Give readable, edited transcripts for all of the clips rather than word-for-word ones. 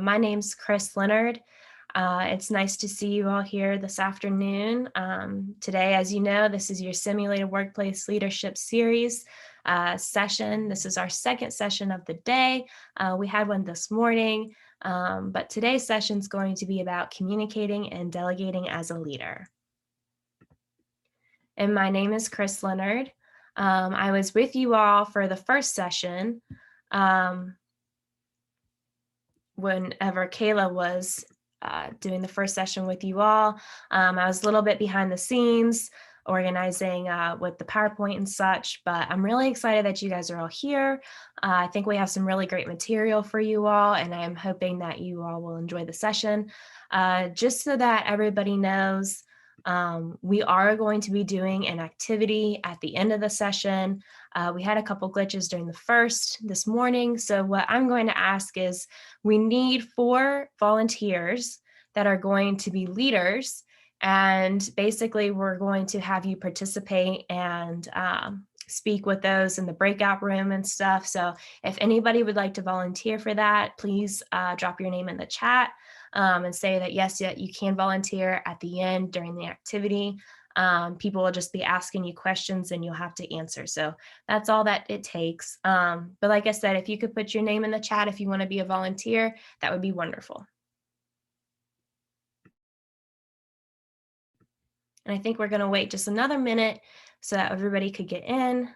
My name's Chris Leonard. It's nice to see you all here this afternoon. Today, as you know, this is your Simulated Workplace Leadership Series session. This is our second session of the day. We had one this morning, but today's session is going to be about communicating and delegating as a leader. And my name is Chris Leonard. I was with you all for the first session whenever Kayla was doing the first session with you all. I was a little bit behind the scenes organizing with the PowerPoint and such, but I'm really excited that you guys are all here. I think we have some really great material for you all, and I'm hoping that you all will enjoy the session. Just so that everybody knows, we are going to be doing an activity at the end of the session. We had a couple glitches during the this morning. So what I'm going to ask is we need 4 volunteers that are going to be leaders. And basically we're going to have you participate and speak with those in the breakout room and stuff. So if anybody would like to volunteer for that, please drop your name in the chat. And say that yes, you can volunteer at the end during the activity. People will just be asking you questions and you'll have to answer. So that's all that it takes. But like I said, if you could put your name in the chat if you want to be a volunteer, that would be wonderful. And I think we're going to wait just another minute so that everybody could get in.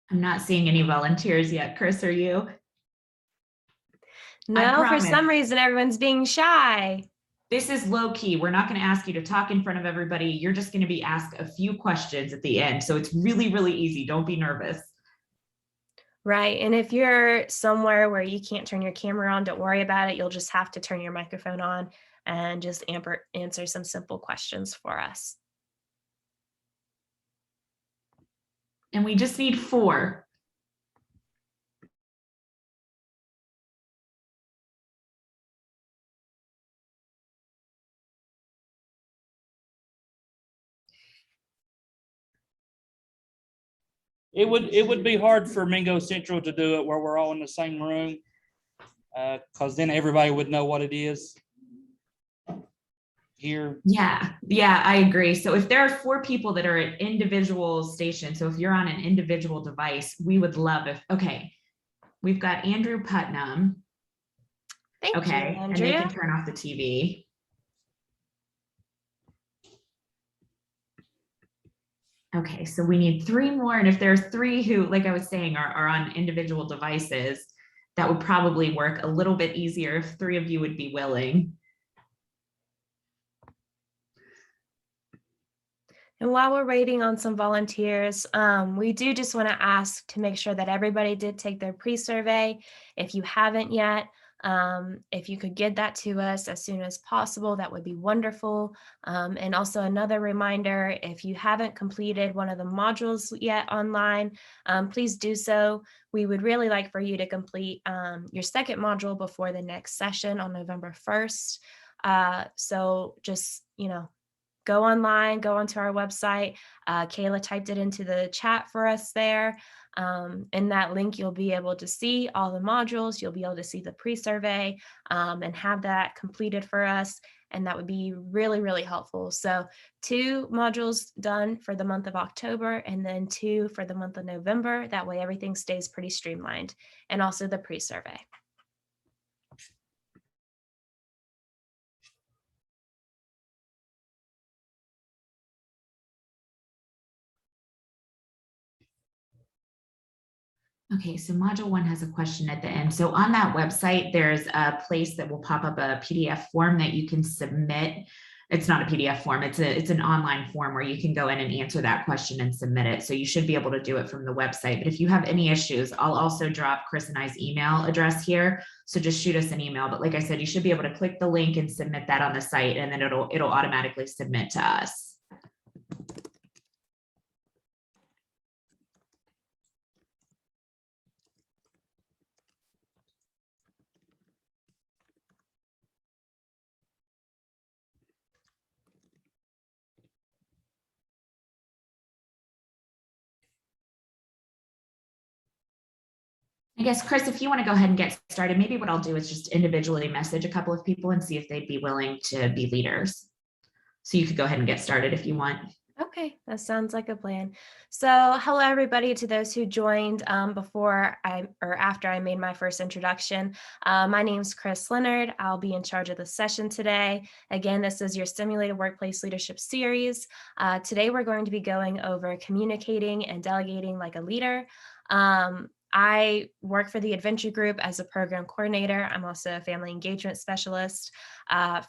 I'm not seeing any volunteers yet. Chris, are you? No, for some reason, everyone's being shy. This is low key. We're not going to ask you to talk in front of everybody. You're just going to be asked a few questions at the end. So it's really, really easy. Don't be nervous. Right. And if you're somewhere where you can't turn your camera on, don't worry about it. You'll just have to turn your microphone on and just answer some simple questions for us. And we just need 4. It would be hard for Mingo Central to do it where we're all in the same room, because then everybody would know what it is here. Yeah, I agree. So if there are 4 people that are at individual stations, so if you're on an individual device, we would love if, okay, we've got Andrew Putnam. Thank you, Andrea. And they can turn off the TV. Okay, so we need 3 more. And if there's 3 who, like I was saying, are on individual devices, that would probably work a little bit easier if 3 of you would be willing. And while we're waiting on some volunteers, we do just want to ask to make sure that everybody did take their pre-survey. If you haven't yet, if you could get that to us as soon as possible, that would be wonderful. And also another reminder, if you haven't completed one of the modules yet online, please do so. We would really like for you to complete your second module before the next session on November 1st. So just, go online, go onto our website. Kayla typed it into the chat for us there. In that link, you'll be able to see all the modules. You'll be able to see the pre-survey and have that completed for us. And that would be really, really helpful. So 2 modules done for the month of October and then 2 for the month of November. That way everything stays pretty streamlined, and also the pre-survey. Okay, so module 1 has a question at the end. So on that website, there's a place that will pop up a PDF form that you can submit. It's not a PDF form, it's an online form where you can go in and answer that question and submit it. So you should be able to do it from the website. But if you have any issues, I'll also drop Chris and I's email address here. So just shoot us an email. But like I said, you should be able to click the link and submit that on the site, and then it'll automatically submit to us. I guess, Chris, if you want to go ahead and get started, maybe what I'll do is just individually message a couple of people and see if they'd be willing to be leaders. So you could go ahead and get started if you want. Okay, that sounds like a plan. So hello everybody to those who joined before or after I made my first introduction. My name is Chris Leonard. I'll be in charge of the session today. Again, this is your Stimulated Workplace Leadership series. Today we're going to be going over communicating and delegating like a leader. I work for the Adventure Group as a program coordinator. I'm also a family engagement specialist I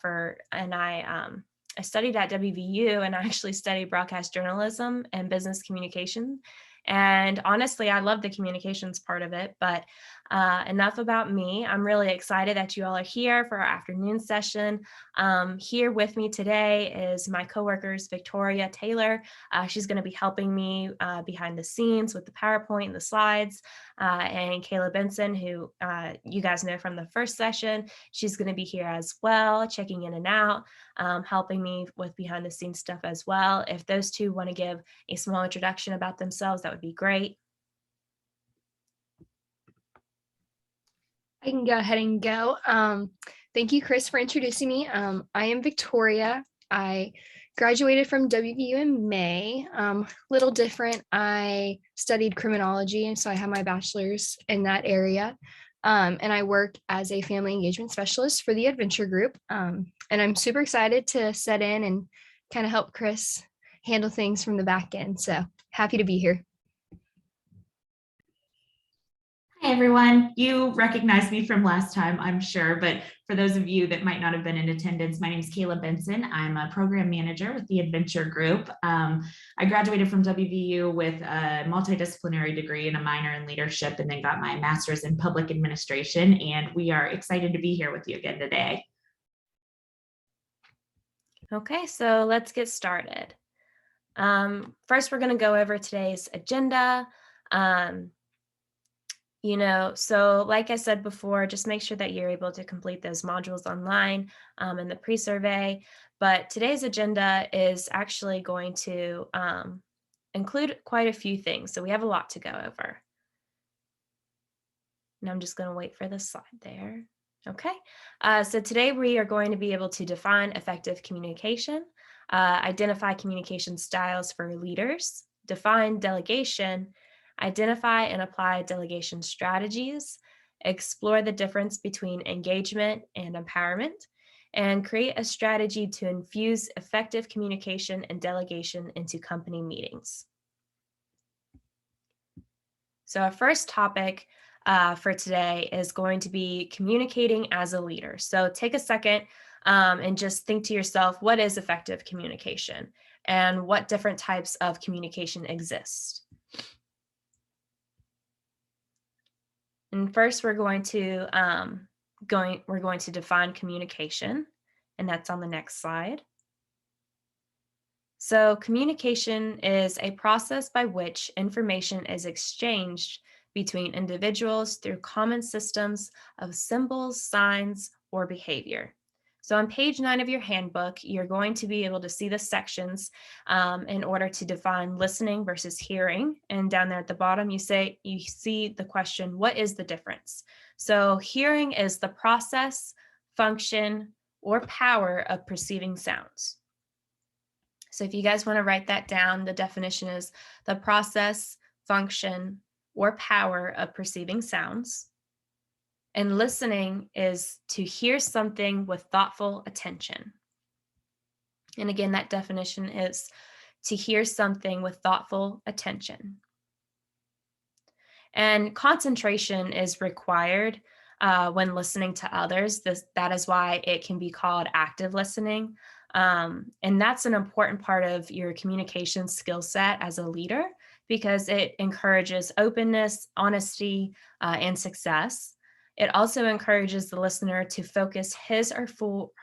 studied at WVU and I actually studied broadcast journalism and business communication. And honestly, I love the communications part of it, but enough about me. I'm really excited that you all are here for our afternoon session. Here with me today is my coworkers, Victoria Taylor. She's going to be helping me behind the scenes with the PowerPoint and the slides. And Kayla Benson, who you guys know from the first session, she's going to be here as well, checking in and out, helping me with behind the scenes stuff as well. If those two want to give a small introduction about themselves, that would be great. I can go ahead and go. Thank you, Chris, for introducing me. I am Victoria. I graduated from WVU in May. Little different. I studied criminology, and so I have my bachelor's in that area. And I work as a family engagement specialist for the Adventure Group. And I'm super excited to set in and kind of help Chris handle things from the back end. So happy to be here. Hi, everyone. You recognize me from last time, I'm sure, but for those of you that might not have been in attendance, my name is Kayla Benson. I'm a program manager with the Adventure Group. I graduated from WVU with a multidisciplinary degree and a minor in leadership, and then got my master's in public administration. And we are excited to be here with you again today. Okay, so let's get started. First, we're going to go over today's agenda. So like I said before, just make sure that you're able to complete those modules online in the pre-survey. But today's agenda is actually going to include quite a few things. So we have a lot to go over. And I'm just going to wait for the slide there. Okay, so today we are going to be able to define effective communication, identify communication styles for leaders, define delegation, identify and apply delegation strategies, explore the difference between engagement and empowerment, and create a strategy to infuse effective communication and delegation into company meetings. So our first topic for today is going to be communicating as a leader. So take a second and just think to yourself, what is effective communication and what different types of communication exist? And first, we're going to define communication, and that's on the next slide. So communication is a process by which information is exchanged between individuals through common systems of symbols, signs, or behavior. So on page 9 of your handbook, you're going to be able to see the sections in order to define listening versus hearing. And down there at the bottom, you see the question, what is the difference? So hearing is the process, function, or power of perceiving sounds. So if you guys want to write that down, the definition is the process, function, or power of perceiving sounds. And listening is to hear something with thoughtful attention. And again, that definition is to hear something with thoughtful attention. And concentration is required when listening to others. That is why it can be called active listening. And that's an important part of your communication skill set as a leader because it encourages openness, honesty, and success. It also encourages the listener to focus his or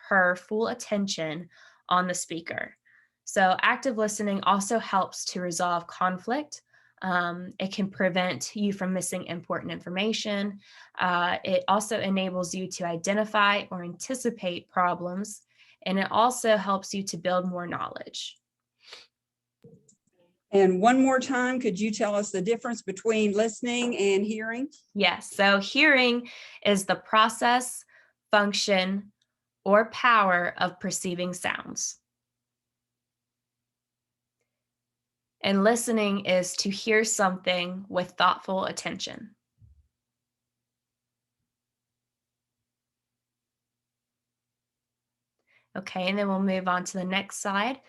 her full attention on the speaker. So active listening also helps to resolve conflict. It can prevent you from missing important information. It also enables you to identify or anticipate problems, and it also helps you to build more knowledge. And one more time, could you tell us the difference between listening and hearing? Yes, so hearing is the process, function, or power of perceiving sounds. And listening is to hear something with thoughtful attention. Okay, and then we'll move on to the next slide.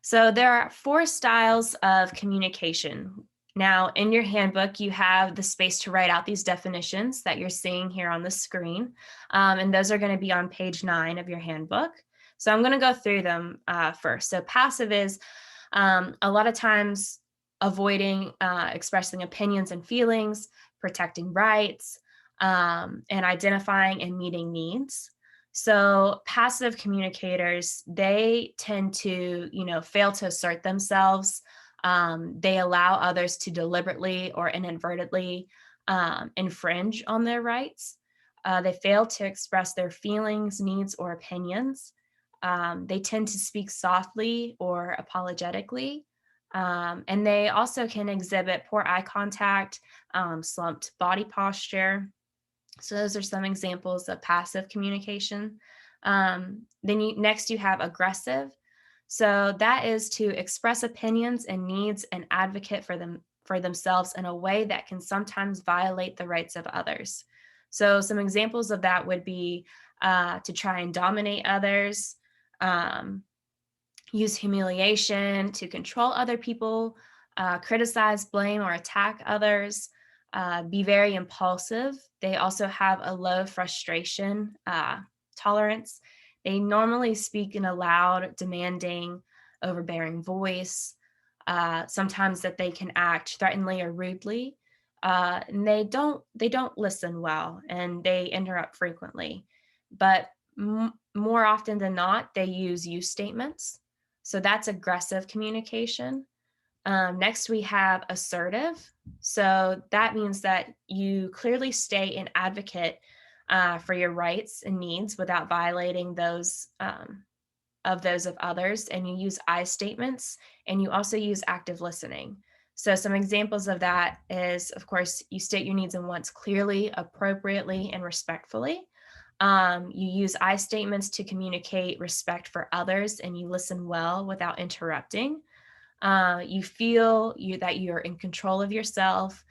So there are 4 styles of communication. Now, in your handbook, you have the space to write out these definitions that you're seeing here on the screen. And those are going to be on page 9 of your handbook. So I'm going to go through them first. So passive is a lot of times avoiding expressing opinions and feelings, protecting rights, and identifying and meeting needs. So passive communicators, they tend to, fail to assert themselves. They allow others to deliberately or inadvertently infringe on their rights. They fail to express their feelings, needs, or opinions. They tend to speak softly or apologetically. And they also can exhibit poor eye contact, slumped body posture. So those are some examples of passive communication. Next you have aggressive. So that is to express opinions and needs and advocate for themselves in a way that can sometimes violate the rights of others. So some examples of that would be to try and dominate others, use humiliation to control other people, criticize, blame, or attack others, be very impulsive. They also have a low frustration tolerance. They normally speak in a loud, demanding, overbearing voice. Sometimes that they can act threateningly or rudely. And they don't listen well, and they interrupt frequently. But more often than not, they use you statements. So that's aggressive communication. Next, we have assertive. So that means that you clearly state an advocate for your rights and needs without violating those of others. And you use I statements, and you also use active listening. So some examples of that is, of course, you state your needs and wants clearly, appropriately, and respectfully. You use I statements to communicate respect for others, and you listen well without interrupting. You feel that you're in control of yourself.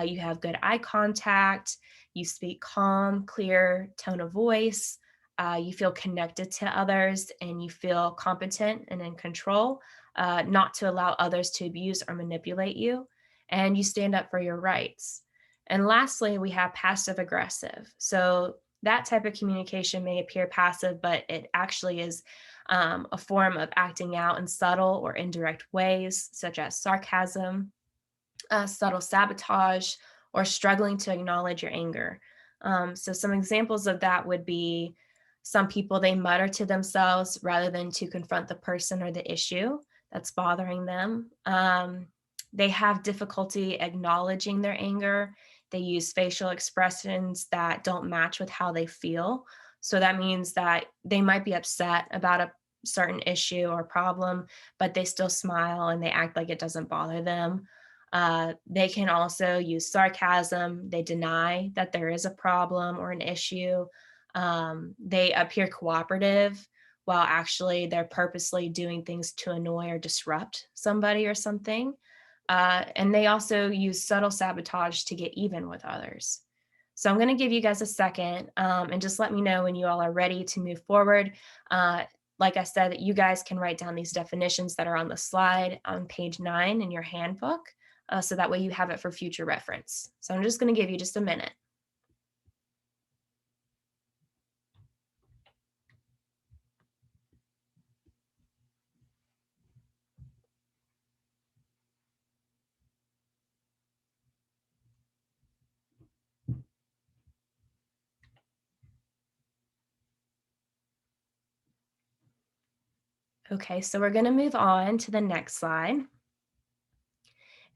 You have good eye contact. You speak calm, clear tone of voice. You feel connected to others, and you feel competent and in control, not to allow others to abuse or manipulate you. And you stand up for your rights. And lastly, we have passive aggressive. So that type of communication may appear passive, but it actually is a form of acting out in subtle or indirect ways, such as sarcasm, subtle sabotage, or struggling to acknowledge your anger. So some examples of that would be some people, they mutter to themselves rather than to confront the person or the issue that's bothering them. They have difficulty acknowledging their anger. They use facial expressions that don't match with how they feel. So that means that they might be upset about a certain issue or problem, but they still smile and they act like it doesn't bother them. They can also use sarcasm. They deny that there is a problem or an issue. They appear cooperative while actually they're purposely doing things to annoy or disrupt somebody or something. And they also use subtle sabotage to get even with others. So I'm going to give you guys a second and just let me know when you all are ready to move forward. Like I said, you guys can write down these definitions that are on the slide on page 9 in your handbook. So that way you have it for future reference. So I'm just going to give you just a minute. Okay, so we're going to move on to the next slide.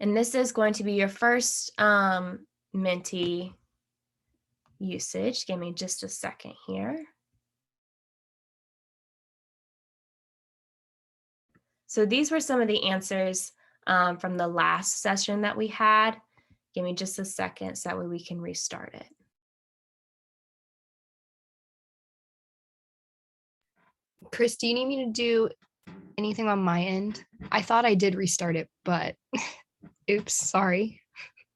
And this is going to be your first Menti usage. Give me just a second here. So these were some of the answers from the last session that we had. Give me just a second so that way we can restart it. Chris, do you need me to do anything on my end? I thought I did restart it, but oops, sorry.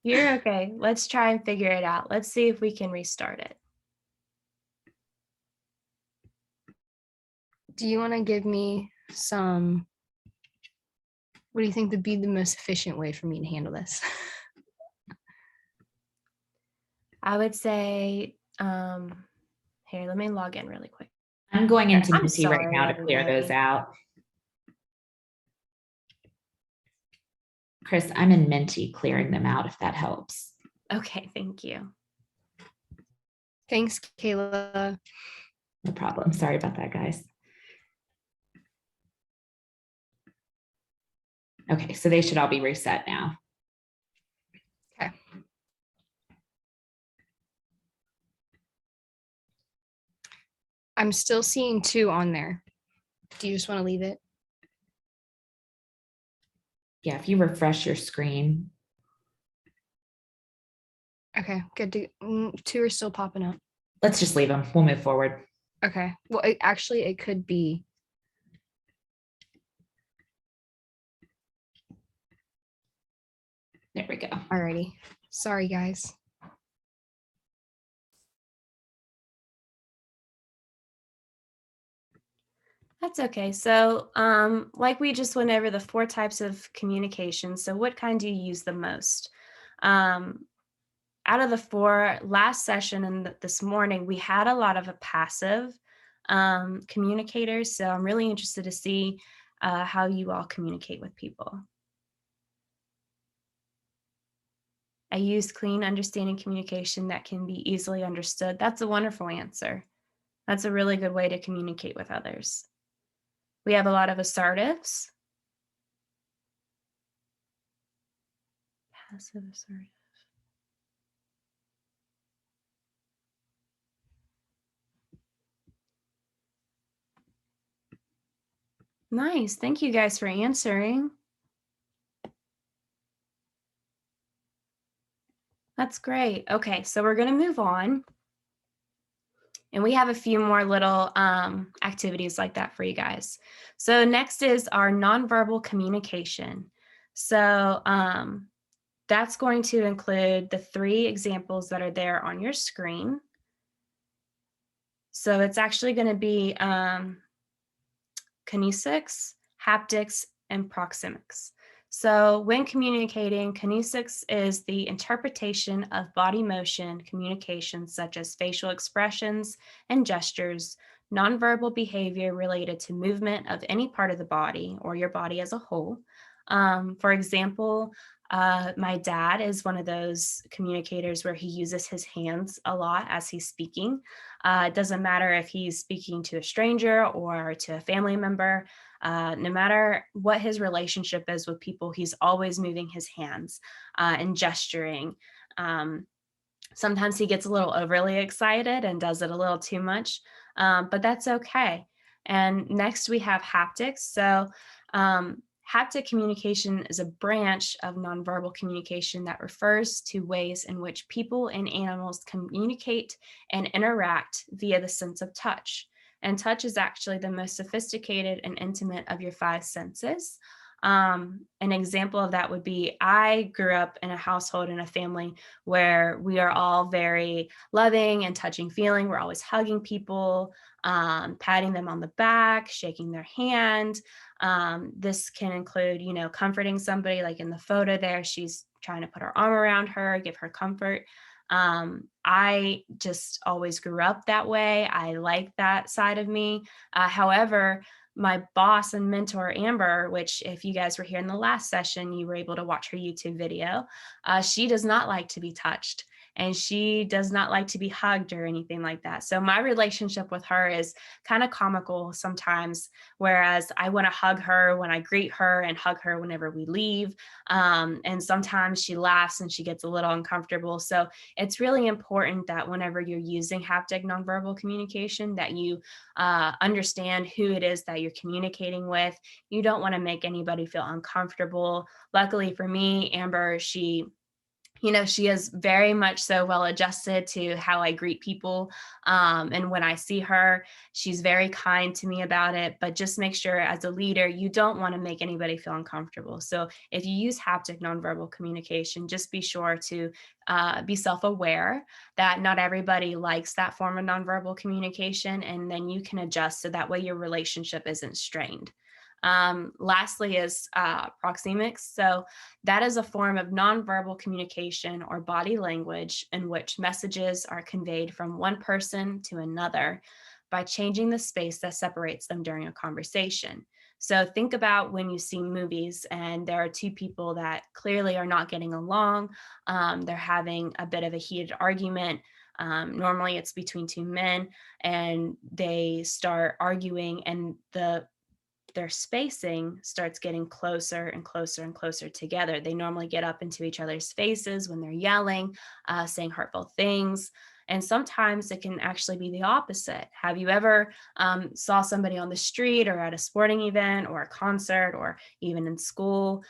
You're okay. Let's try and figure it out. Let's see if we can restart it. Do you want to give me some, what do you think would be the most efficient way for me to handle this? I would say, here, let me log in really quick. I'm going into I'm Minty right sorry, now to clear those everybody. out. Chris, I'm in Minty clearing them out if that helps. Okay, thank you. Thanks, Kayla. No problem. Sorry about that, guys. Okay, so they should all be reset now. Okay. I'm still seeing 2 on there. Do you just want to leave it? Yeah, if you refresh your screen. Okay, good. 2 are still popping up. Let's just leave them. We'll move forward. Okay. Well, actually, it could be. There we go. Alrighty. Sorry, guys. That's okay. So like we just went over the 4 types of communication. So what kind do you use the most? Out of the 4 last session and this morning, we had a lot of a passive communicators. So I'm really interested to see how you all communicate with people. I use clean, understanding communication that can be easily understood. That's a wonderful answer. That's a really good way to communicate with others. We have a lot of assertives. Passive assertive. Nice. Thank you guys for answering. That's great. Okay, so we're going to move on. And we have a few more little activities like that for you guys. So next is our nonverbal communication. So that's going to include the 3 examples that are there on your screen. So it's actually going to be kinesics, haptics, and proxemics. So when communicating, kinesics is the interpretation of body motion communications such as facial expressions and gestures, nonverbal behavior related to movement of any part of the body or your body as a whole. For example, my dad is one of those communicators where he uses his hands a lot as he's speaking. It doesn't matter if he's speaking to a stranger or to a family member. No matter what his relationship is with people, he's always moving his hands and gesturing. Sometimes he gets a little overly excited and does it a little too much, but that's okay. And next we have haptics. So haptic communication is a branch of nonverbal communication that refers to ways in which people and animals communicate and interact via the sense of touch. And touch is actually the most sophisticated and intimate of your 5 senses. An example of that would be, I grew up in a household in a family where we are all very loving and touching feeling. We're always hugging people, patting them on the back, shaking their hand. This can include, comforting somebody, like in the photo there, she's trying to put her arm around her, give her comfort. I just always grew up that way. I like that side of me. However, my boss and mentor, Amber, which if you guys were here in the last session, you were able to watch her YouTube video. She does not like to be touched. and she does not like to be hugged or anything like that. So my relationship with her is kind of comical sometimes, whereas I want to hug her when I greet her and hug her whenever we leave. And sometimes she laughs and she gets a little uncomfortable. So it's really important that whenever you're using haptic nonverbal communication, that you understand who it is that you're communicating with. You don't want to make anybody feel uncomfortable. Luckily for me, Amber, she is very much so well adjusted to how I greet people. And when I see her, she's very kind to me about it. But just make sure as a leader, you don't want to make anybody feel uncomfortable. So if you use haptic nonverbal communication, just be sure to be self-aware that not everybody likes that form of nonverbal communication. And then you can adjust so that way your relationship isn't strained. Lastly is proxemics. So that is a form of nonverbal communication or body language in which messages are conveyed from one person to another by changing the space that separates them during a conversation. So think about when you see movies and there are two people that clearly are not getting along. They're having a bit of a heated argument. Normally it's between two men, and they start arguing, and their spacing starts getting closer and closer and closer together. They normally get up into each other's faces when they're yelling, saying hurtful things. And sometimes it can actually be the opposite. Have you ever saw somebody on the street or at a sporting event or a concert or even in school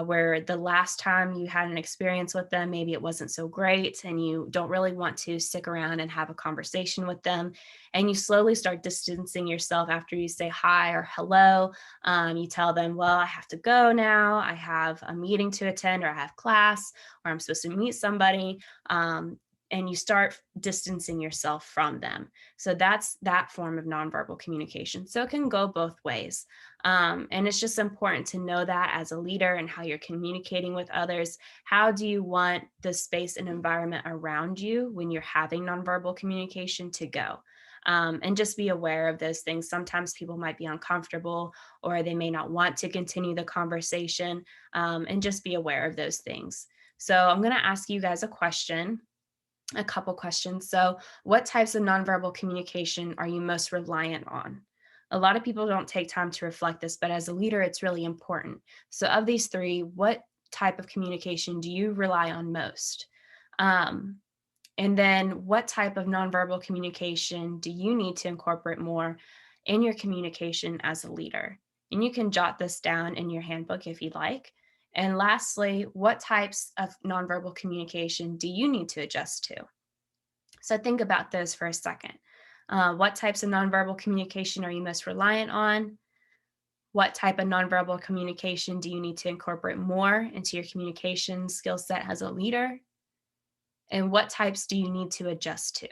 where the last time you had an experience with them, maybe it wasn't so great and you don't really want to stick around and have a conversation with them, and you slowly start distancing yourself after you say hi or hello. You tell them, well, I have to go now. I have a meeting to attend, or I have class, or I'm supposed to meet somebody. And you start distancing yourself from them. So that's that form of nonverbal communication. So it can go both ways. And it's just important to know that as a leader and how you're communicating with others. How do you want the space and environment around you when you're having nonverbal communication to go? And just be aware of those things. Sometimes people might be uncomfortable or they may not want to continue the conversation, and just be aware of those things. So I'm going to ask you guys a couple questions. So what types of nonverbal communication are you most reliant on? A lot of people don't take time to reflect this, but as a leader, it's really important. So of these three, what type of communication do you rely on most? And then what type of nonverbal communication do you need to incorporate more in your communication as a leader? And you can jot this down in your handbook if you'd like. And lastly, what types of nonverbal communication do you need to adjust to? So think about those for a second. What types of nonverbal communication are you most reliant on? What type of nonverbal communication do you need to incorporate more into your communication skill set as a leader? And what types do you need to adjust to?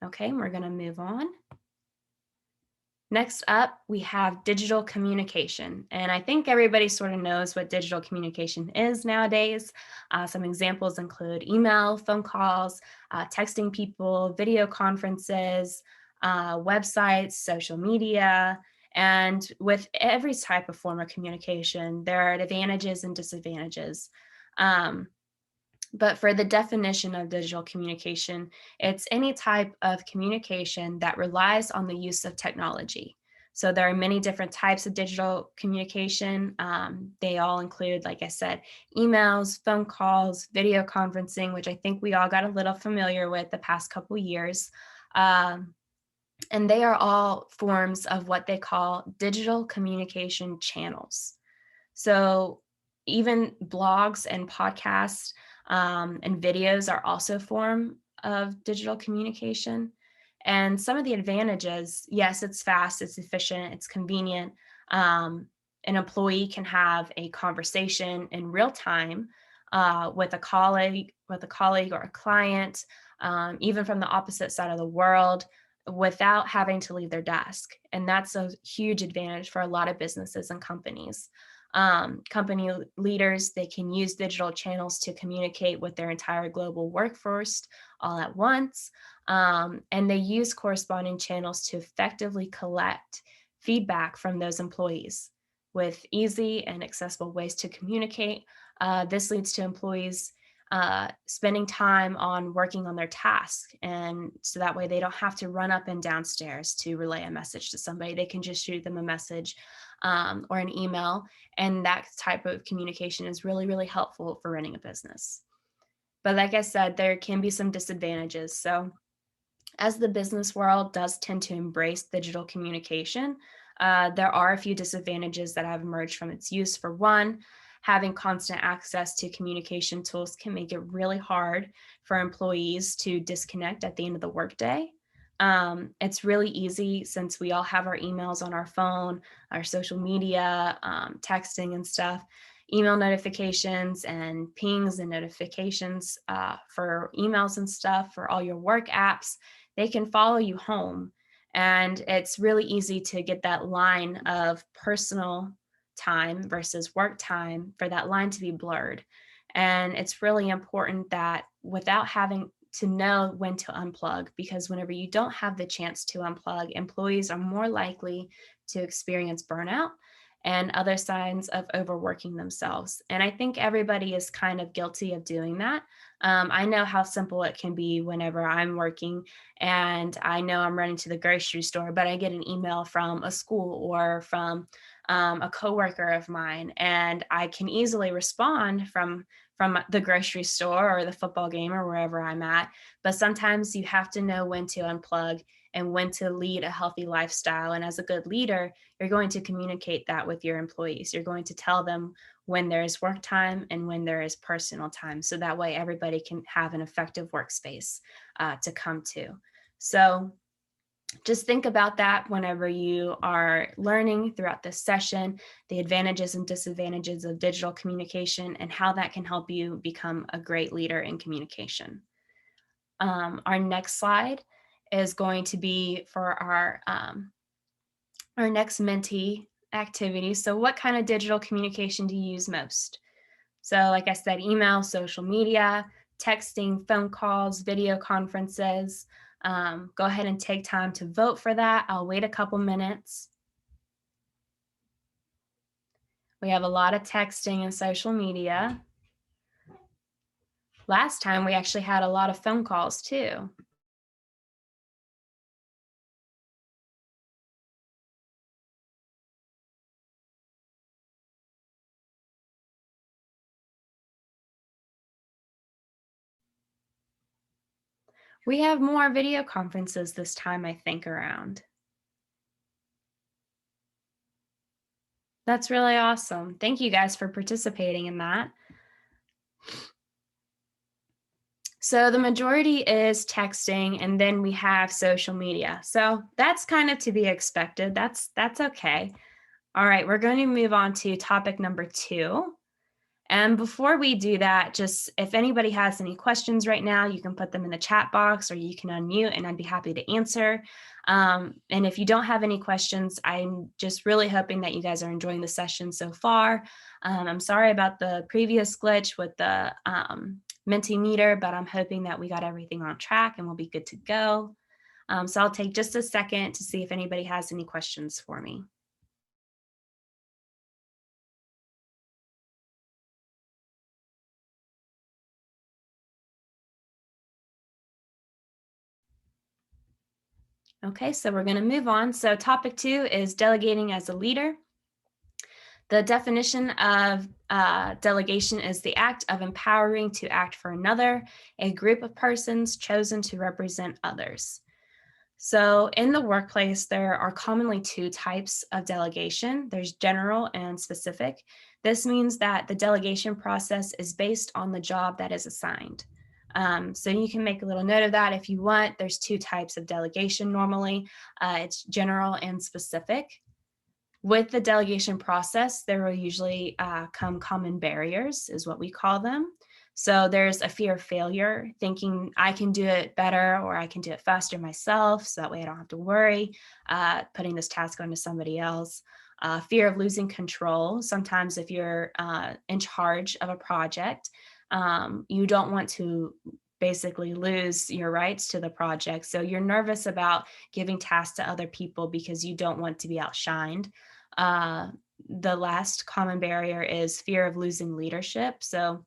Okay, we're going to move on. Next up, we have digital communication. And I think everybody sort of knows what digital communication is nowadays. Some examples include email, phone calls, texting people, video conferences, websites, social media. And with every type of form of communication, there are advantages and disadvantages. But for the definition of digital communication, it's any type of communication that relies on the use of technology. So there are many different types of digital communication. They all include, like I said, emails, phone calls, video conferencing, which I think we all got a little familiar with the past couple years. And they are all forms of what they call digital communication channels. So even blogs and podcasts and videos are also a form of digital communication. And some of the advantages, yes, it's fast, it's efficient, it's convenient. An employee can have a conversation in real time with a colleague or a client, even from the opposite side of the world, without having to leave their desk. And that's a huge advantage for a lot of businesses and companies. Company leaders, they can use digital channels to communicate with their entire global workforce all at once. And they use corresponding channels to effectively collect feedback from those employees with easy and accessible ways to communicate. This leads to employees spending time on working on their task. And so that way they don't have to run up and downstairs to relay a message to somebody. They can just shoot them a message or an email. And that type of communication is really, really helpful for running a business. But like I said, there can be some disadvantages. So as the business world does tend to embrace digital communication, there are a few disadvantages that have emerged from its use. For one, having constant access to communication tools can make it really hard for employees to disconnect at the end of the workday. It's really easy since we all have our emails on our phone, our social media, texting and stuff, email notifications and pings and notifications for emails and stuff for all your work apps. They can follow you home. And it's really easy to get that line of personal time versus work time for that line to be blurred. And it's really important that without having to know when to unplug, because whenever you don't have the chance to unplug, employees are more likely to experience burnout and other signs of overworking themselves. And I think everybody is kind of guilty of doing that. I know how simple it can be whenever I'm working and I know I'm running to the grocery store, but I get an email from a school or from a coworker of mine, and I can easily respond from the grocery store or the football game or wherever I'm at. But sometimes you have to know when to unplug and when to lead a healthy lifestyle. And as a good leader, you're going to communicate that with your employees. You're going to tell them when there is work time and when there is personal time. So that way everybody can have an effective workspace to come to. So just think about that whenever you are learning throughout this session, the advantages and disadvantages of digital communication and how that can help you become a great leader in communication. Our next slide is going to be for our next mentee activity. So what kind of digital communication do you use most? So like I said, email, social media, texting, phone calls, video conferences. Go ahead and take time to vote for that. I'll wait a couple minutes. We have a lot of texting and social media. Last time we actually had a lot of phone calls too. We have more video conferences this time, I think, around. That's really awesome. Thank you guys for participating in that. So the majority is texting, and then we have social media. So that's kind of to be expected. That's okay. All right, we're going to move on to topic number 2. And before we do that, just if anybody has any questions right now, you can put them in the chat box or you can unmute and I'd be happy to answer. And if you don't have any questions, I'm just really hoping that you guys are enjoying the session so far. I'm sorry about the previous glitch with the Mentimeter, but I'm hoping that we got everything on track and we'll be good to go. So I'll take just a second to see if anybody has any questions for me. Okay, so we're going to move on. So topic 2 is delegating as a leader. The definition of delegation is the act of empowering to act for another, a group of persons chosen to represent others. So in the workplace, there are commonly 2 types of delegation. There's general and specific. This means that the delegation process is based on the job that is assigned. So you can make a little note of that if you want. There's 2 types of delegation normally. It's general and specific. With the delegation process, there will usually come common barriers, is what we call them. So there's a fear of failure, thinking I can do it better or I can do it faster myself, so that way I don't have to worry putting this task onto somebody else. Fear of losing control. Sometimes if you're in charge of a project, you don't want to basically lose your rights to the project. So you're nervous about giving tasks to other people because you don't want to be outshined. the last common barrier is fear of losing leadership. So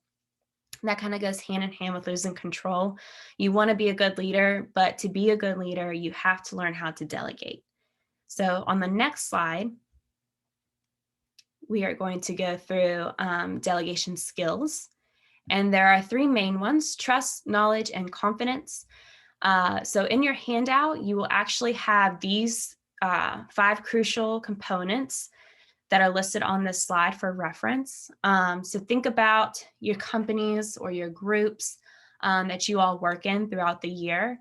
that kind of goes hand in hand with losing control. You want to be a good leader, but to be a good leader, you have to learn how to delegate. So on the next slide, we are going to go through delegation skills. And there are three main ones: trust, knowledge, and confidence. So in your handout, you will actually have these 5 crucial components that are listed on this slide for reference. So think about your companies or your groups that you all work in throughout the year.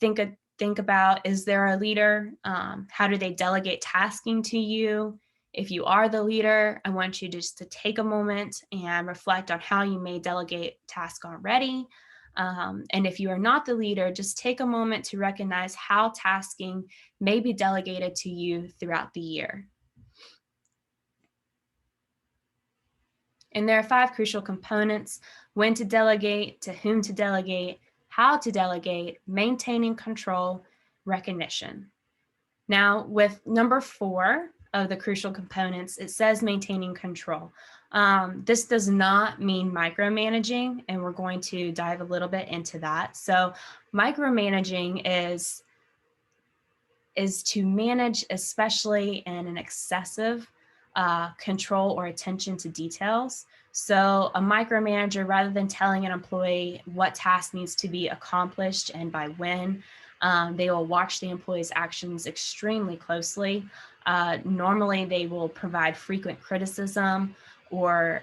Think about, is there a leader? How do they delegate tasking to you? If you are the leader, I want you just to take a moment and reflect on how you may delegate tasks already. And if you are not the leader, just take a moment to recognize how tasking may be delegated to you throughout the year. And there are 5 crucial components: when to delegate, to whom to delegate, how to delegate, maintaining control, recognition. Now, with number 4 of the crucial components, it says maintaining control. This does not mean micromanaging, and we're going to dive a little bit into that. So micromanaging is to manage, especially in an excessive control or attention to details. So a micromanager, rather than telling an employee what task needs to be accomplished and by when, they will watch the employee's actions extremely closely. Normally, they will provide frequent criticism or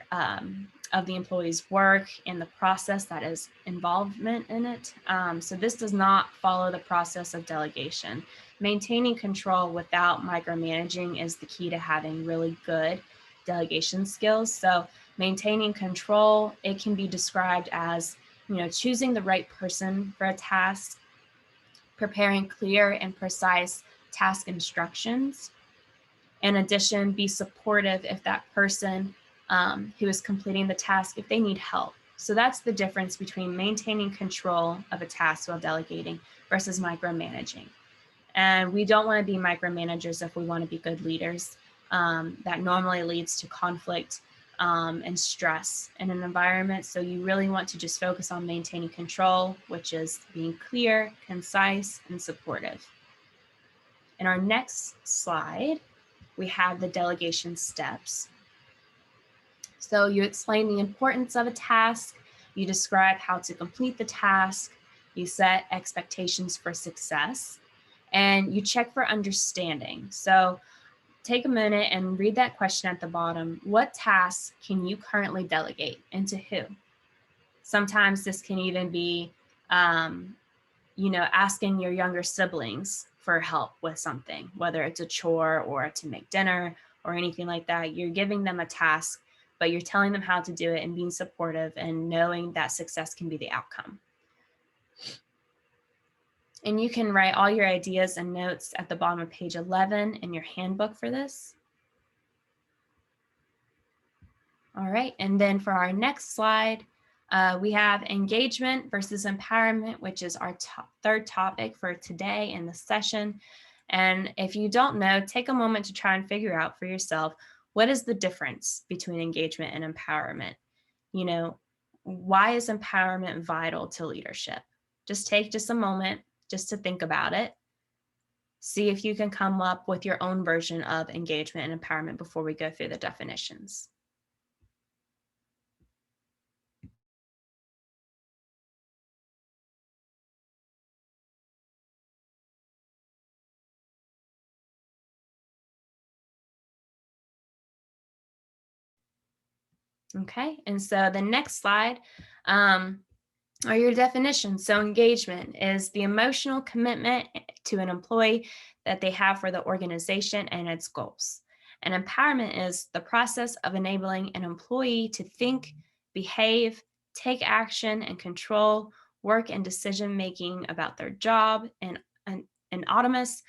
of the employee's work and the process that is involvement in it. So this does not follow the process of delegation. Maintaining control without micromanaging is the key to having really good delegation skills. So maintaining control, it can be described as, choosing the right person for a task, preparing clear and precise task instructions. In addition, be supportive if that person who is completing the task, if they need help. So that's the difference between maintaining control of a task while delegating versus micromanaging. And we don't want to be micromanagers if we want to be good leaders. That normally leads to conflict and stress in an environment. So you really want to just focus on maintaining control, which is being clear, concise, and supportive. In our next slide, we have the delegation steps. So you explain the importance of a task, you describe how to complete the task, you set expectations for success, and you check for understanding. So take a minute and read that question at the bottom. What tasks can you currently delegate, and to who? Sometimes this can even be, asking your younger siblings for help with something, whether it's a chore or to make dinner or anything like that. You're giving them a task, but you're telling them how to do it and being supportive and knowing that success can be the outcome. And you can write all your ideas and notes at the bottom of page 11 in your handbook for this. All right, and then for our next slide, we have engagement versus empowerment, which is our third topic for today in the session. And if you don't know, take a moment to try and figure out for yourself, what is the difference between engagement and empowerment? Why is empowerment vital to leadership? Just take a moment just to think about it. See if you can come up with your own version of engagement and empowerment before we go through the definitions. Okay, and so the next slide are your definitions. So engagement is the emotional commitment to an employee that they have for the organization and its goals. And empowerment is the process of enabling an employee to think, behave, take action, and control work and decision-making about their job in autonomous,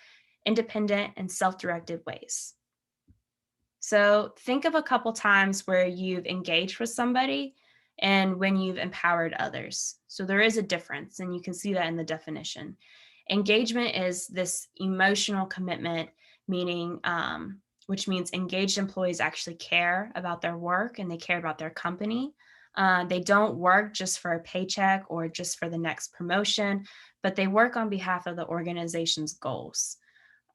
independent, and self-directed ways. So think of a couple times where you've engaged with somebody and when you've empowered others. So there is a difference, and you can see that in the definition. Engagement is this emotional commitment, meaning which means engaged employees actually care about their work and they care about their company. They don't work just for a paycheck or just for the next promotion, but they work on behalf of the organization's goals.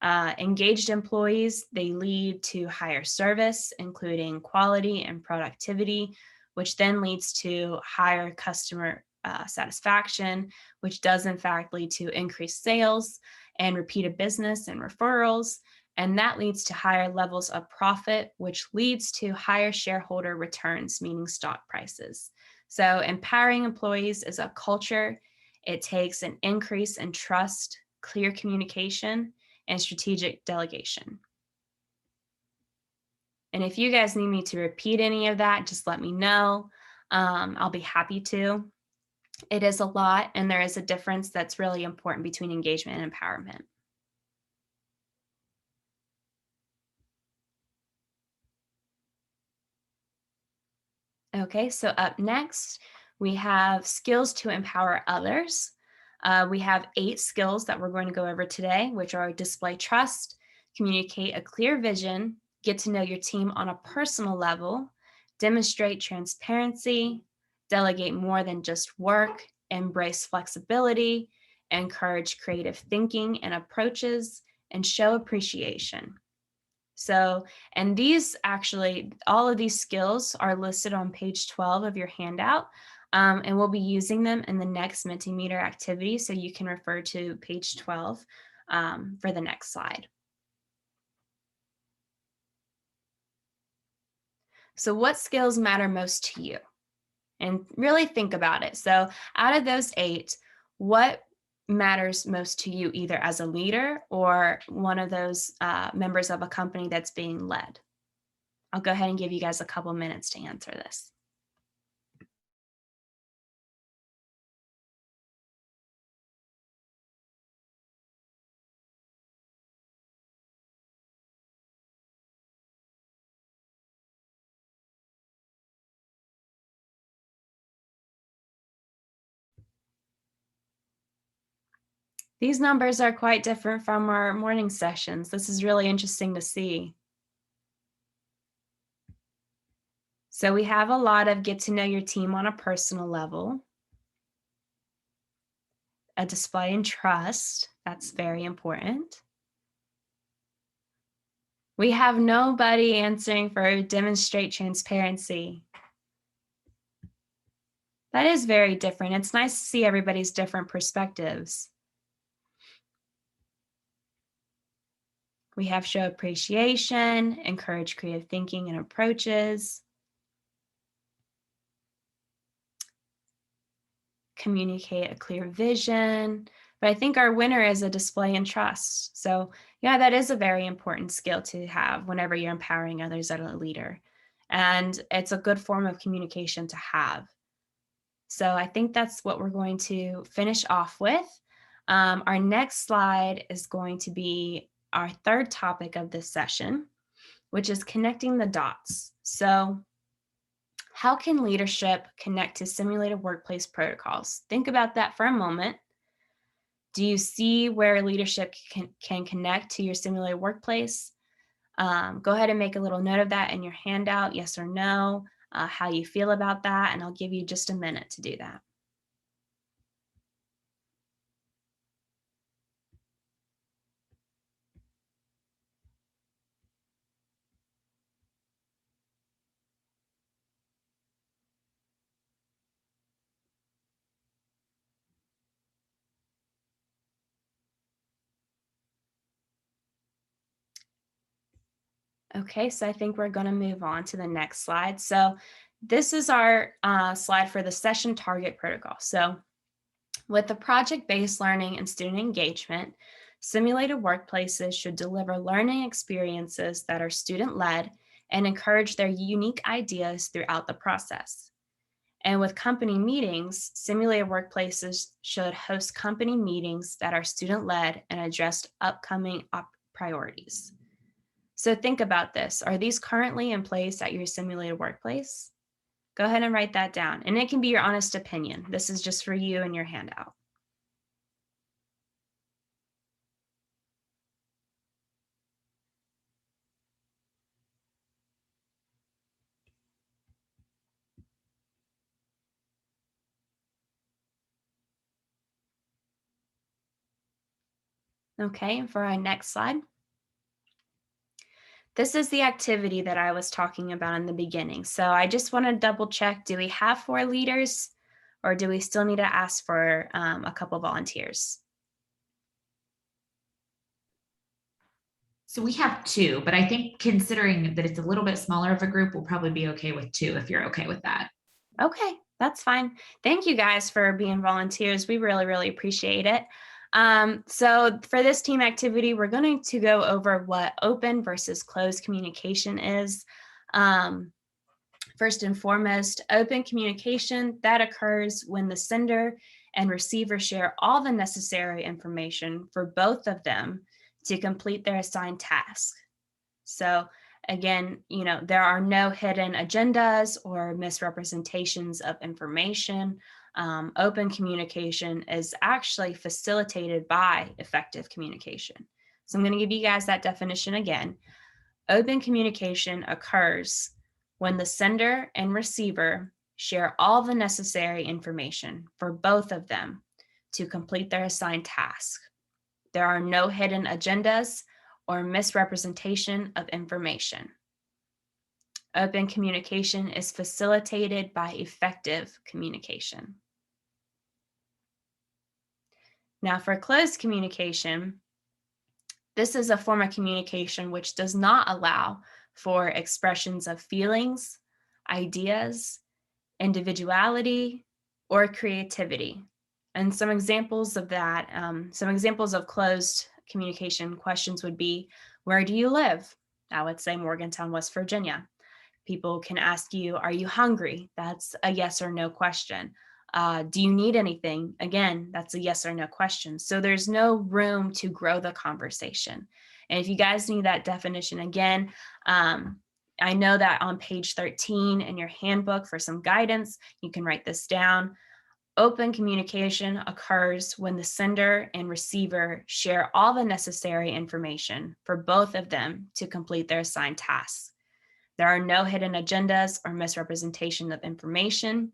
Engaged employees, they lead to higher service, including quality and productivity, which then leads to higher customer satisfaction, which does in fact lead to increased sales and repeated business and referrals. And that leads to higher levels of profit, which leads to higher shareholder returns, meaning stock prices. So empowering employees is a culture. It takes an increase in trust, clear communication, and strategic delegation. And if you guys need me to repeat any of that, just let me know. I'll be happy to. It is a lot, and there is a difference that's really important between engagement and empowerment. Okay, so up next, we have skills to empower others. We have 8 skills that we're going to go over today, which are display trust, communicate a clear vision, get to know your team on a personal level, demonstrate transparency, delegate more than just work, embrace flexibility, encourage creative thinking and approaches, and show appreciation. So, and these actually, all of these skills are listed on page 12 of your handout, and we'll be using them in the next Mentimeter activity. So you can refer to page 12 for the next slide. So what skills matter most to you? And really think about it. So out of those 8, what matters most to you, either as a leader or one of those members of a company that's being led? I'll go ahead and give you guys a couple minutes to answer this. These numbers are quite different from our morning sessions. This is really interesting to see. So we have a lot of get to know your team on a personal level, a display in trust. That's very important. We have nobody answering for demonstrate transparency. That is very different. It's nice to see everybody's different perspectives. We have show appreciation, encourage creative thinking and approaches, communicate a clear vision. But I think our winner is a display in trust. So yeah, that is a very important skill to have whenever you're empowering others as a leader. And it's a good form of communication to have. So I think that's what we're going to finish off with. Our next slide is going to be our third topic of this session, which is connecting the dots. So how can leadership connect to simulated workplace protocols? Think about that for a moment. Do you see where leadership can connect to your simulated workplace? Go ahead and make a little note of that in your handout, yes or no, how you feel about that, and I'll give you just a minute to do that. Okay, so I think we're going to move on to the next slide. So this is our slide for the session target protocol. So with the project-based learning and student engagement, simulated workplaces should deliver learning experiences that are student-led and encourage their unique ideas throughout the process. And with company meetings, simulated workplaces should host company meetings that are student-led and address upcoming priorities. So think about this. Are these currently in place at your simulated workplace? Go ahead and write that down. And it can be your honest opinion. This is just for you and your handout. Okay, and for our next slide. This is the activity that I was talking about in the beginning. So I just want to double check, do we have 4 leaders or do we still need to ask for a couple volunteers? So we have 2, but I think considering that it's a little bit smaller of a group, we'll probably be okay with 2 if you're okay with that. Okay, that's fine. Thank you guys for being volunteers. We really, really appreciate it. So for this team activity, we're going to go over what open versus closed communication is. First and foremost, open communication that occurs when the sender and receiver share all the necessary information for both of them to complete their assigned task. So again, there are no hidden agendas or misrepresentations of information. Open communication is actually facilitated by effective communication. So I'm going to give you guys that definition again. Open communication occurs when the sender and receiver share all the necessary information for both of them to complete their assigned task. There are no hidden agendas or misrepresentation of information. Open communication is facilitated by effective communication. Now, for closed communication, this is a form of communication which does not allow for expressions of feelings, ideas, individuality, or creativity. And some examples of that, some examples of closed communication questions would be, where do you live? I would say Morgantown, West Virginia. People can ask you, are you hungry? That's a yes or no question. Do you need anything? Again, that's a yes or no question. So there's no room to grow the conversation. And if you guys need that definition again, I know that on page 13 in your handbook for some guidance, you can write this down. Open communication occurs when the sender and receiver share all the necessary information for both of them to complete their assigned tasks. There are no hidden agendas or misrepresentation of information.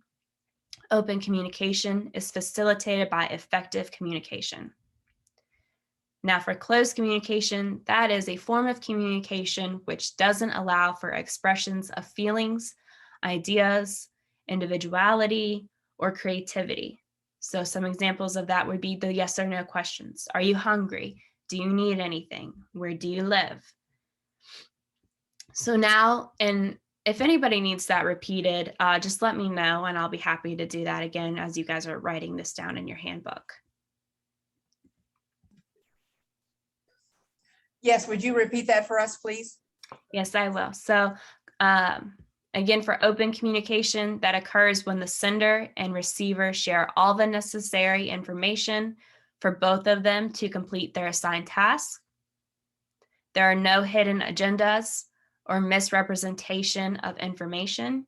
Open communication is facilitated by effective communication. Now, for closed communication, that is a form of communication which doesn't allow for expressions of feelings, ideas, individuality, or creativity. So some examples of that would be the yes or no questions. Are you hungry? Do you need anything? Where do you live? So now, and if anybody needs that repeated, just let me know and I'll be happy to do that again as you guys are writing this down in your handbook. Yes, would you repeat that for us, please? Yes, I will. So again, for open communication, that occurs when the sender and receiver share all the necessary information for both of them to complete their assigned task. There are no hidden agendas or misrepresentation of information.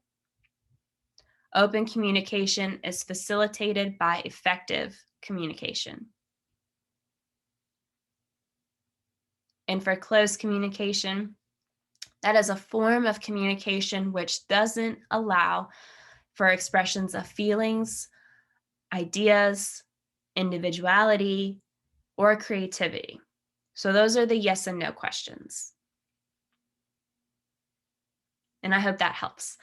Open communication is facilitated by effective communication. And for closed communication, that is a form of communication which doesn't allow for expressions of feelings, ideas, individuality, or creativity. So those are the yes and no questions. And I hope that helps.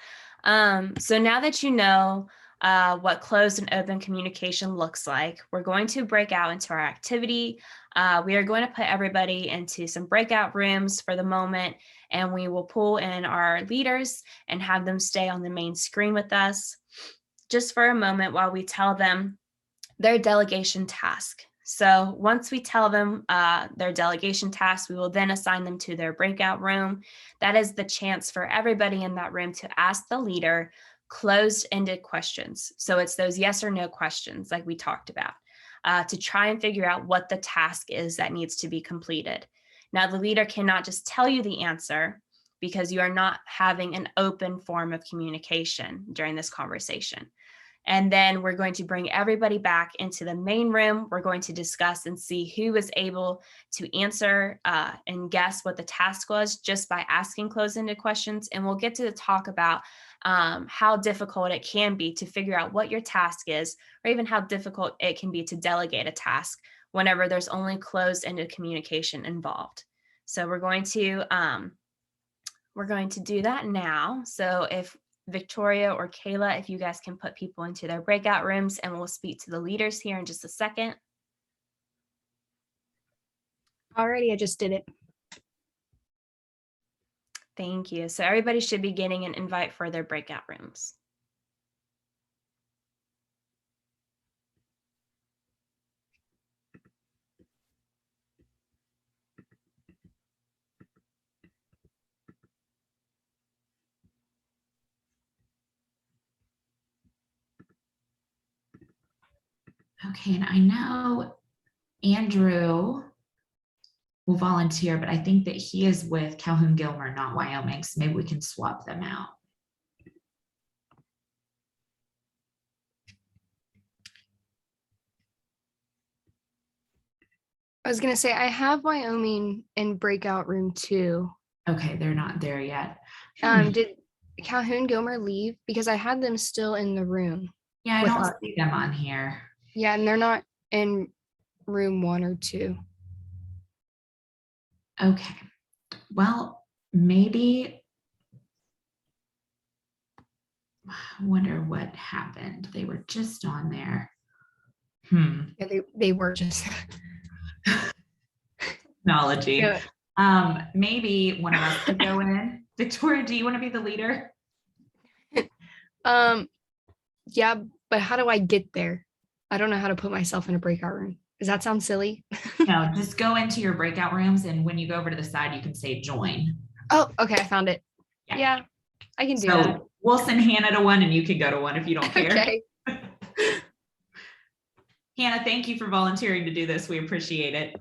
So now that you know what closed and open communication looks like, we're going to break out into our activity. We are going to put everybody into some breakout rooms for the moment, and we will pull in our leaders and have them stay on the main screen with us just for a moment while we tell them their delegation task. So once we tell them their delegation task, we will then assign them to their breakout room. That is the chance for everybody in that room to ask the leader closed-ended questions. So it's those yes or no questions like we talked about to try and figure out what the task is that needs to be completed. Now, the leader cannot just tell you the answer because you are not having an open form of communication during this conversation. And then we're going to bring everybody back into the main room. We're going to discuss and see who was able to answer and guess what the task was just by asking closed-ended questions. And we'll get to talk about how difficult it can be to figure out what your task is, or even how difficult it can be to delegate a task whenever there's only closed-ended communication involved. So we're going to do that now. So if Victoria or Kayla, if you guys can put people into their breakout rooms, and we'll speak to the leaders here in just a second. Alrighty, I just did it. Thank you. So everybody should be getting an invite for their breakout rooms. Okay, and I know Andrew will volunteer, but I think that he is with Calhoun Gilmer, not Wyoming, so maybe we can swap them out. I was gonna say I have Wyoming in breakout room 2. Okay, they're not there yet. Did Calhoun Gilmer leave? Because I had them still in the room. Yeah, I with don't us. see them on here. Yeah, and they're not in room 1 or 2. Okay, well, maybe. I wonder what happened. They were just on there. Yeah, they were just. Technology. Yeah. Maybe one of us could go in. Victoria, do you want to be the leader? Yeah, but how do I get there? I don't know how to put myself in a breakout room. Does that sound silly? No, just go into your breakout rooms, and when you go over to the side, you can say join. Oh, okay, I found it. Yeah. Yeah, I can do that. So we'll send Hannah to one, and you can go to one if you don't care. Okay. Hannah, thank you for volunteering to do this. We appreciate it.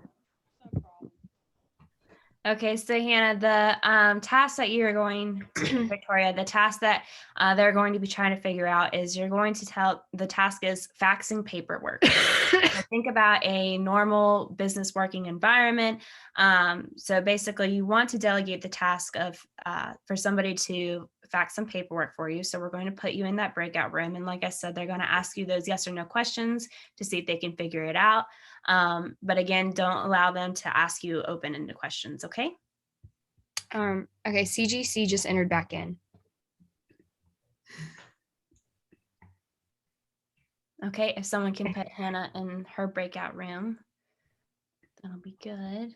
Okay, so Hannah, the task that you're going to, Victoria, the task that they're going to be trying to figure out is you're going to tell, the task is faxing paperwork. So think about a normal business working environment. So basically you want to delegate the task of for somebody to fax some paperwork for you. So we're going to put you in that breakout room. And like I said, they're going to ask you those yes or no questions to see if they can figure it out. But again, don't allow them to ask you open-ended questions, okay? Okay, CGC just entered back in. Okay, if someone can put Hannah in her breakout room, that'll be good.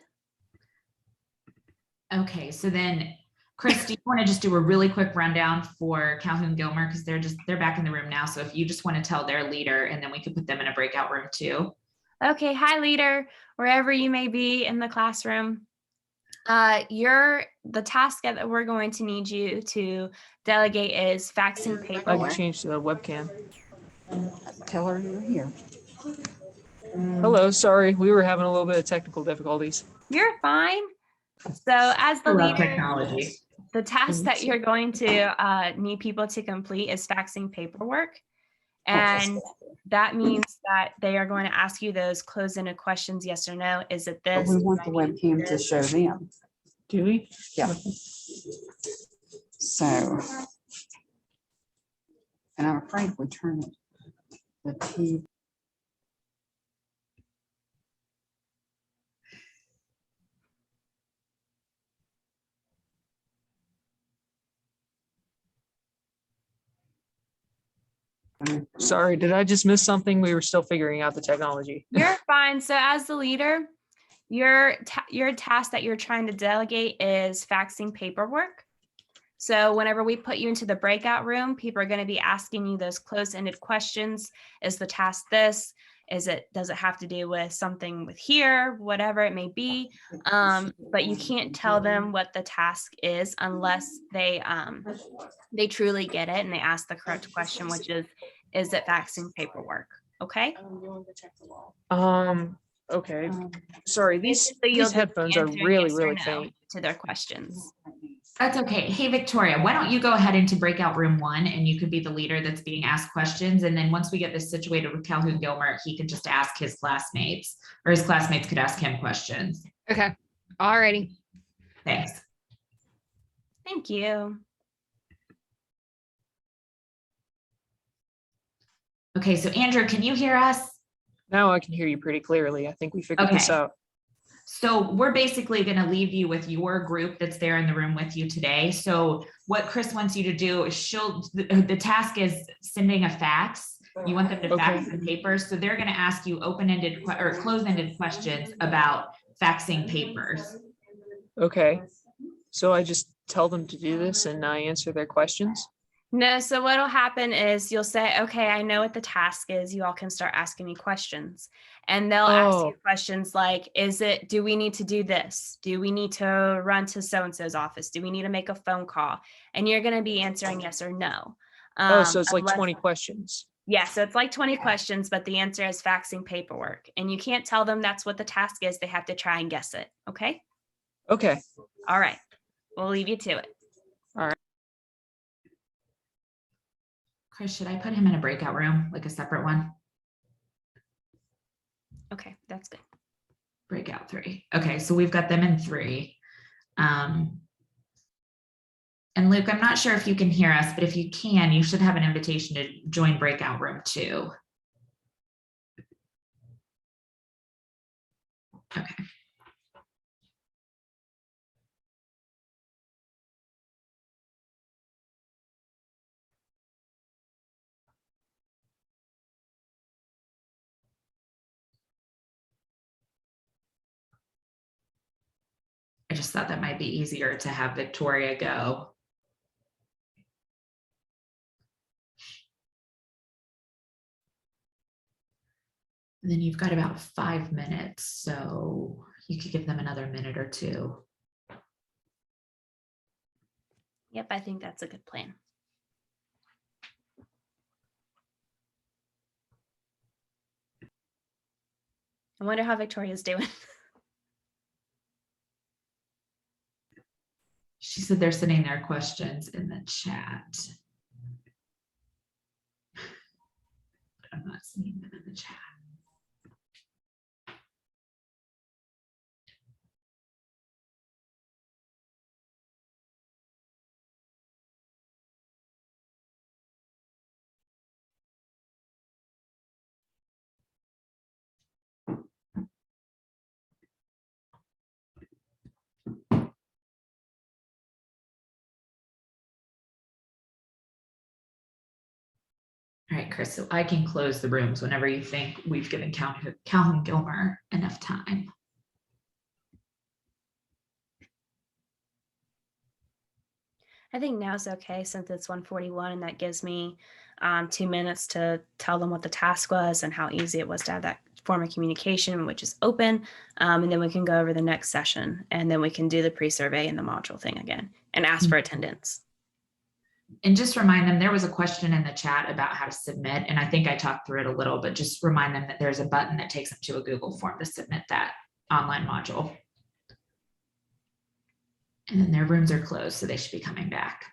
Okay, so then Chris, do you want to just do a really quick rundown for Calhoun Gilmer? Because they're back in the room now. So if you just want to tell their leader, and then we could put them in a breakout room too. Okay, hi leader, wherever you may be in the classroom. The task that we're going to need you to delegate is faxing I paperwork. can change the webcam. Tell her you're here. Hello, sorry, we were having a little bit of technical difficulties. You're fine. So as the I love leader, technology. the task that you're going to need people to complete is faxing paperwork. And that means that they are going to ask you those closed-ended questions, yes or no. Is it But this? we want the webcam to show them. Do we? Yeah. So. And I'm afraid we turn the TV. Sorry, did I just miss something? We were still figuring out the technology. You're fine. So as the leader, your task that you're trying to delegate is faxing paperwork. So whenever we put you into the breakout room, people are going to be asking you those closed-ended questions. Is the task this? Does it have to do with something with here, whatever it may be? But you can't tell them what the task is unless they truly get it and they ask the correct question, which is it faxing paperwork? Okay. Okay. Sorry, these Basically, you'll just be headphones are answering really, yes or really no faint. to their questions. That's okay. Hey, Victoria, why don't you go ahead into breakout room 1, and you could be the leader that's being asked questions. And then once we get this situated with Calhoun Gilmer, he can just ask his classmates, or his classmates could ask him questions. Okay, alrighty. Thanks. Thank you. Okay, so Andrew, can you hear us? Now I can hear you pretty clearly. I think we figured this Okay. out. So we're basically going to leave you with your group that's there in the room with you today. So what Chris wants you to do is the task is sending a fax. You want them to fax the papers. So they're going to ask you open-ended or closed-ended questions about faxing papers. Okay. So I just tell them to do this and I answer their questions? No, so what'll happen is you'll say, okay, I know what the task is. You all can start asking me questions. And they'll ask you Oh. questions like, do we need to do this? Do we need to run to so-and-so's office? Do we need to make a phone call? And you're going to be answering yes or no. Oh, so it's like Unless- 20 questions. Yeah, so it's like 20 questions, but the answer is faxing paperwork. And you can't tell them that's what the task is. They have to try and guess it. Okay. Okay. All right. We'll leave you to it. Chris, should I put him in a breakout room, like a separate one? Okay, that's good. Breakout 3. Okay, so we've got them in 3. And Luke, I'm not sure if you can hear us, but if you can, you should have an invitation to join breakout room 2. Okay. I just thought that might be easier to have Victoria go. And then you've got about 5 minutes, so you could give them another minute or 2. Yep, I think that's a good plan. I wonder how Victoria's doing. She said they're sending their questions in the chat. I'm not seeing them in the chat. All right, Chris, so I can close the rooms whenever you think we've given Calhoun Gilmer enough time. I think now's okay since it's 1:41 and that gives me 2 minutes to tell them what the task was and how easy it was to have that form of communication, which is open. And then we can go over the next session and then we can do the pre-survey and the module thing again and ask for attendance. And just remind them, there was a question in the chat about how to submit, and I think I talked through it a little, but just remind them that there's a button that takes them to a Google form to submit that online module. And then their rooms are closed, so they should be coming back.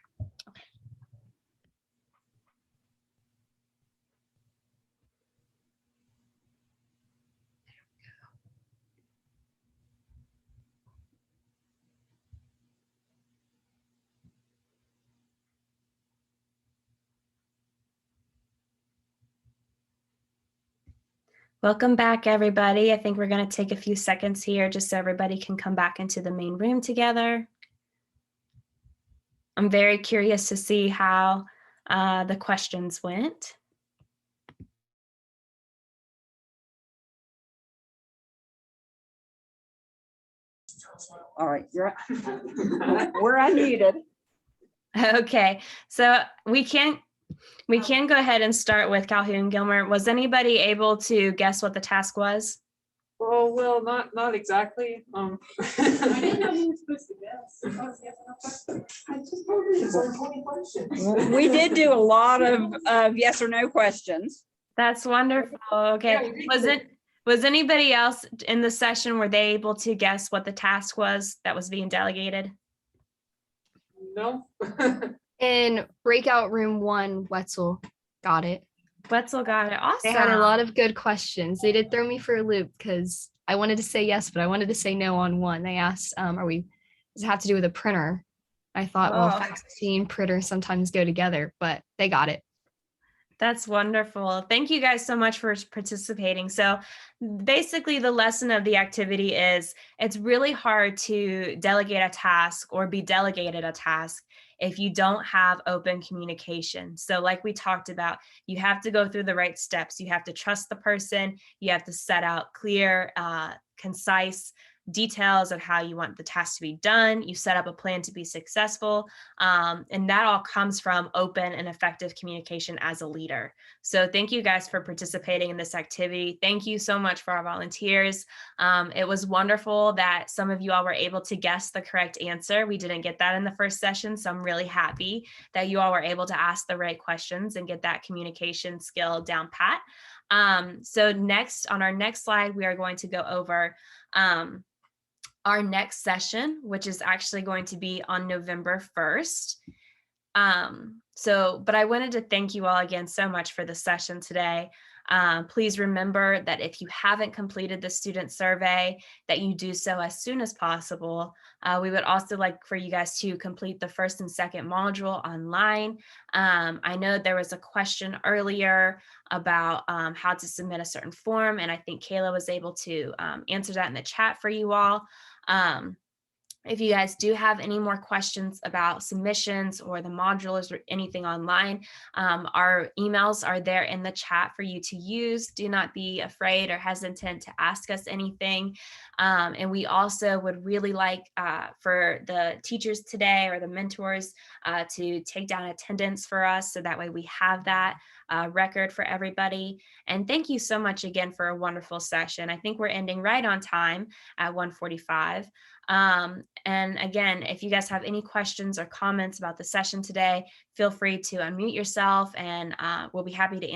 Welcome back, everybody. I think we're going to take a few seconds here just so everybody can come back into the main room together. I'm very curious to see how the questions went. All right, we're unmuted. Okay, so we can go ahead and start with Calhoun Gilmer. Was anybody able to guess what the task was? Well, not exactly. I didn't know he was supposed to guess. I just told you it's like 20 questions. We did do a lot of yes or no questions. That's wonderful. Okay, was anybody else in the session, were they able to guess what the task was that was being delegated? No. In breakout room 1, Wetzel got it. Wetzel got it. Awesome. They had a lot of good questions. They did throw me for a loop because I wanted to say yes, but I wanted to say no on one. They asked, does it have to do with a printer? I thought, well, Oh. fax machine, printer sometimes go together, but they got it. That's wonderful. Thank you guys so much for participating. So basically the lesson of the activity is it's really hard to delegate a task or be delegated a task if you don't have open communication. So like we talked about, you have to go through the right steps. You have to trust the person. You have to set out clear, concise details of how you want the task to be done. You set up a plan to be successful. And that all comes from open and effective communication as a leader. So thank you guys for participating in this activity. Thank you so much for our volunteers. It was wonderful that some of you all were able to guess the correct answer. We didn't get that in the first session, so I'm really happy that you all were able to ask the right questions and get that communication skill down pat. So next, on our next slide, we are going to go over our next session, which is actually going to be on November 1st. But I wanted to thank you all again so much for the session today. Please remember that if you haven't completed the student survey, that you do so as soon as possible. We would also like for you guys to complete the first and second module online. I know there was a question earlier about how to submit a certain form, and I think Kayla was able to answer that in the chat for you all. If you guys do have any more questions about submissions or the modules or anything online, our emails are there in the chat for you to use. Do not be afraid or hesitant to ask us anything. And we also would really like for the teachers today or the mentors to take down attendance for us, so that way we have that record for everybody. And thank you so much again for a wonderful session. I think we're ending right on time at 1:45. And again, if you guys have any questions or comments about the session today, feel free to unmute yourself, and we'll be happy to